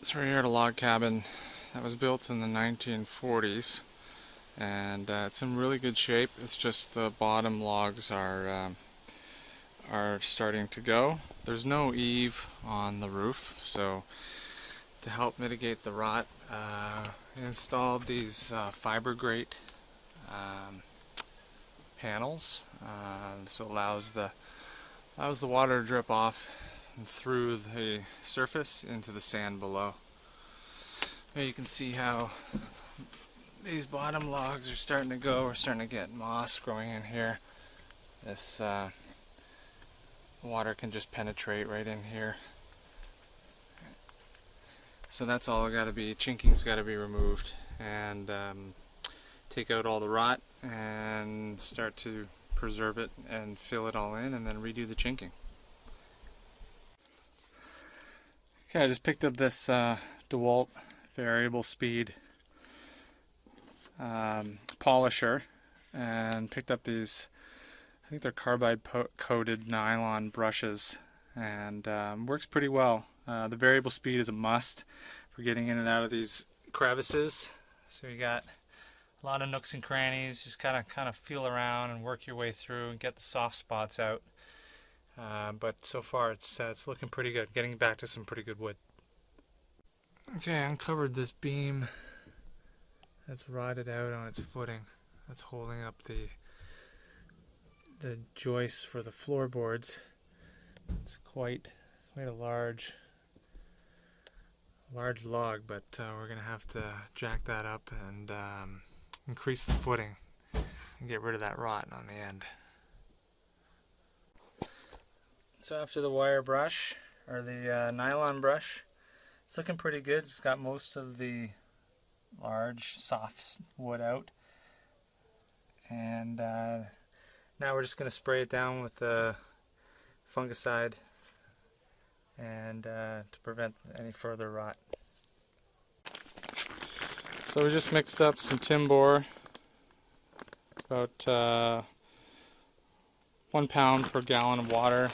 So we're here at a log cabin that was built in the 1940s, and it's in really good shape. It's just the bottom logs are starting to go. There's no eave on the roof, so to help mitigate the rot, I installed these fiber grate panels. So it allows the water to drip off through the surface into the sand below. Here you can see how these bottom logs are starting to go. We're starting to get moss growing in here. This water can just penetrate right in here. So that's all got to be, chinking's got to be removed, and take out all the rot and start to preserve it and fill it all in, and then redo the chinking. Okay, I just picked up this DeWalt variable speed polisher and picked up these, I think they're carbide coated nylon brushes, and works pretty well. The variable speed is a must for getting in and out of these crevices. So you got a lot of nooks and crannies. Just kind of feel around and work your way through and get the soft spots out. But so far it's looking pretty good. Getting back to some pretty good wood. Okay, I uncovered this beam that's rotted out on its footing. That's holding up the joists for the floorboards. It's quite a large log, but we're gonna have to jack that up and increase the footing and get rid of that rot on the end. So after the wire brush, or the nylon brush, it's looking pretty good. It's got most of the large soft wood out, and now we're just going to spray it down with the fungicide and to prevent any further rot. So we just mixed up some Tim-bor, about 1 pound per gallon of water.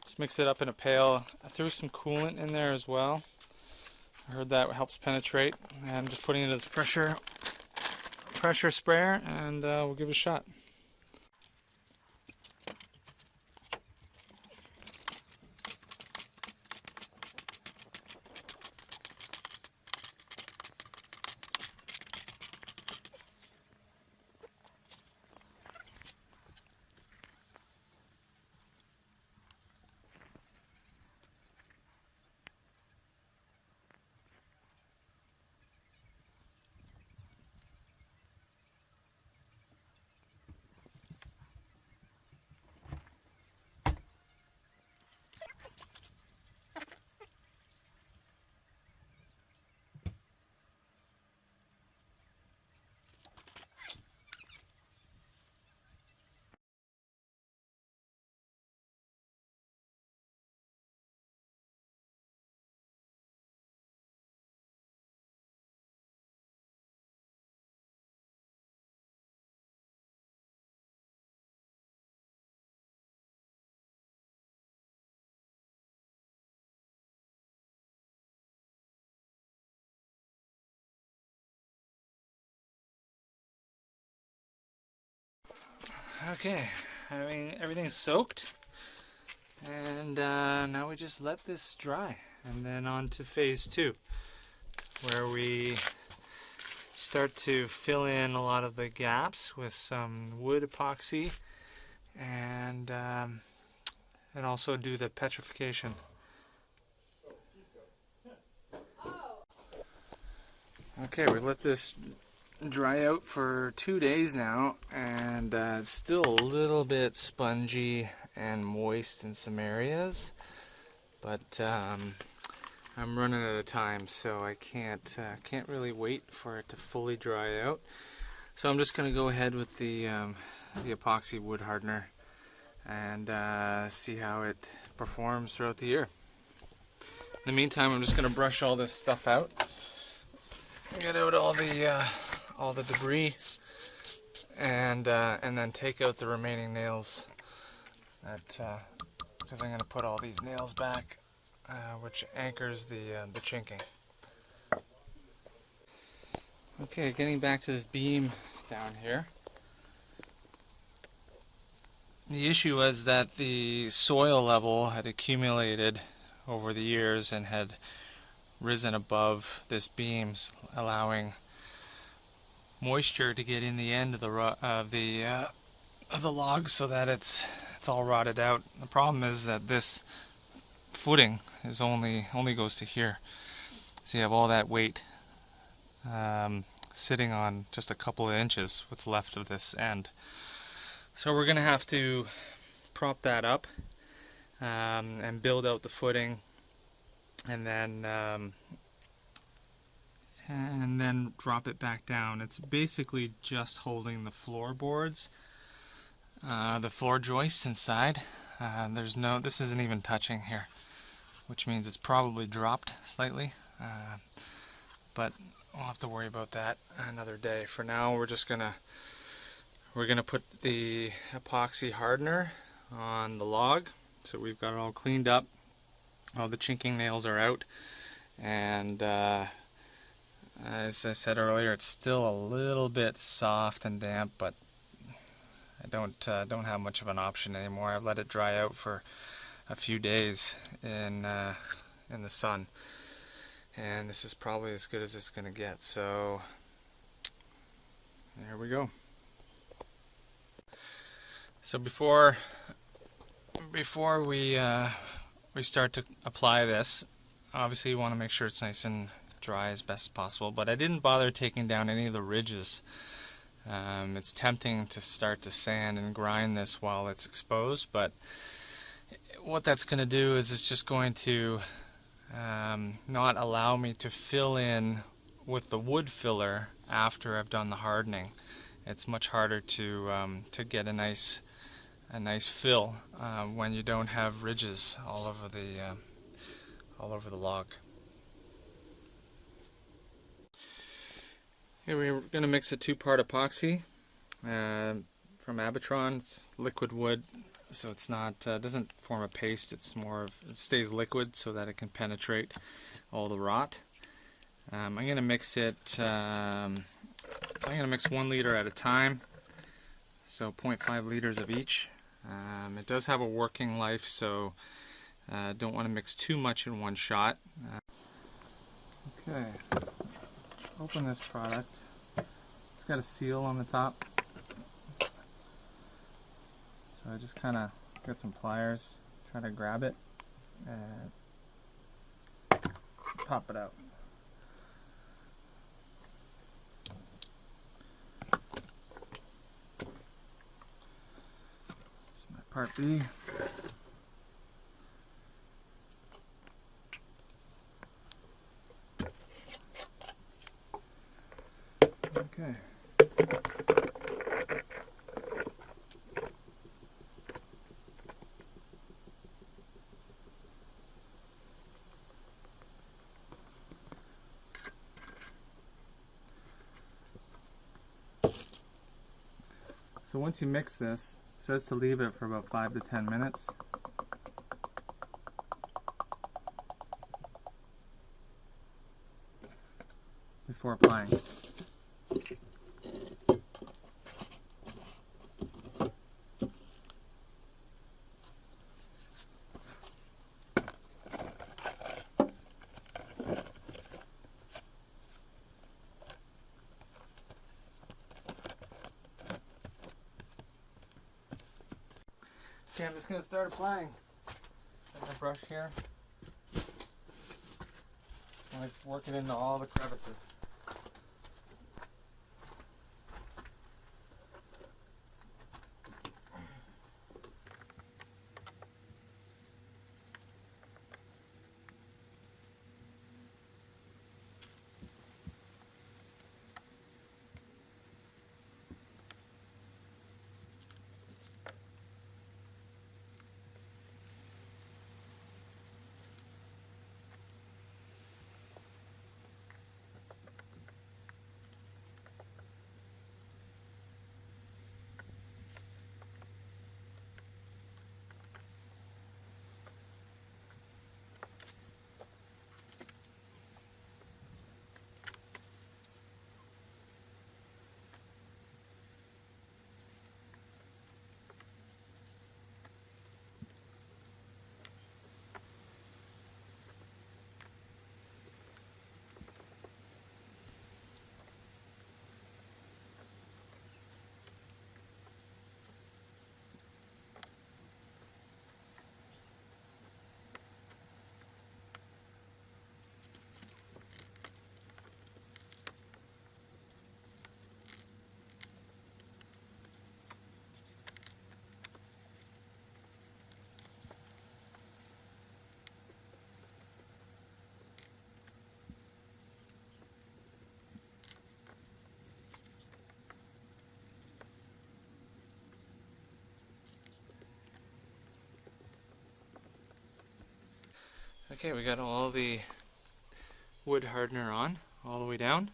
Just mix it up in a pail. I threw some coolant in there as well. I heard that helps penetrate, and I'm just putting it in this pressure sprayer, and we'll give it a shot. Okay, I mean, everything's soaked, and now we just let this dry, and then on to phase 2, where we start to fill in a lot of the gaps with some wood epoxy, and also do the petrification. Okay, we let this dry out for 2 days now, and it's still a little bit spongy and moist in some areas, but I'm running out of time, so I can't really wait for it to fully dry out. So I'm just going to go ahead with the epoxy wood hardener and see how it performs throughout the year. In the meantime, I'm just going to brush all this stuff out, get out all the debris, and then take out the remaining nails. Because I'm going to put all these nails back which anchors the chinking. Okay, getting back to this beam down here. The issue was that the soil level had accumulated over the years and had risen above this beam, allowing moisture to get in the end of the log, so that it's all rotted out. The problem is that this footing is only goes to here, so you have all that weight sitting on just a couple of inches, what's left of this end. So we're going to have to prop that up and build out the footing, and then drop it back down. It's basically just holding the floorboards, the floor joists inside. This isn't even touching here, which means it's probably dropped slightly, but we'll have to worry about that another day. For now, we're gonna put the epoxy hardener on the log, so we've got it all cleaned up. All the chinking nails are out, and as I said earlier, it's still a little bit soft and damp, but I don't have much of an option anymore. I've let it dry out for a few days in the sun, and this is probably as good as it's going to get. So there we go. So before we start to apply this, obviously you want to make sure it's nice and dry as best as possible, but I didn't bother taking down any of the ridges. It's tempting to start to sand and grind this while it's exposed, but what that's going to do is it's just going to not allow me to fill in with the wood filler after I've done the hardening. It's much harder to get a nice fill when you don't have ridges all over the log. Here we're going to mix a 2-part epoxy from Abitron. It's liquid wood, so it's not doesn't form a paste. It's it stays liquid so that it can penetrate all the rot. I'm going to mix it. I'm going to mix 1 liter at a time, so 0.5 liters of each. It does have a working life, so don't want to mix too much in one shot. Okay. Open this product. It's got a seal on the top, so I just kind of get some pliers, try to grab it and pop it out. This is my part B. Okay. So once you mix this, it says to leave it for about 5 to 10 minutes. Before applying. Okay, I'm just going to start applying. I have a brush here. Just want to work it into all the crevices. Okay, we got all the wood hardener on all the way down,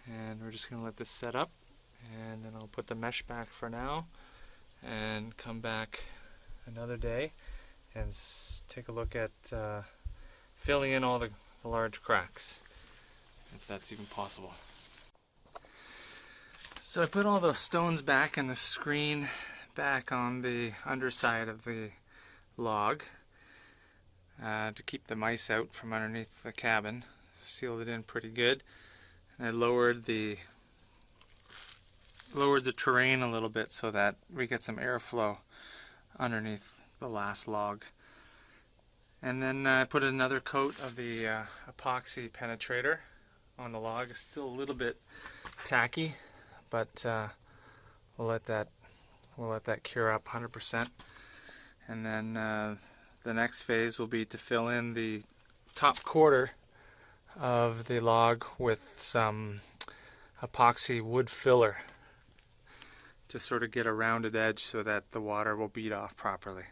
and we're just going to let this set up, and then I'll put the mesh back for now and come back another day and take a look at filling in all the large cracks, if that's even possible. So I put all the stones back and the screen back on the underside of the log to keep the mice out from underneath the cabin. Sealed it in pretty good. And I lowered the terrain a little bit so that we get some airflow underneath the last log. And then I put another coat of the epoxy penetrator on the log. It's still a little bit tacky, but we'll let that cure up 100%. And then the next phase will be to fill in the top quarter of the log with some epoxy wood filler to sort of get a rounded edge so that the water will bead off properly.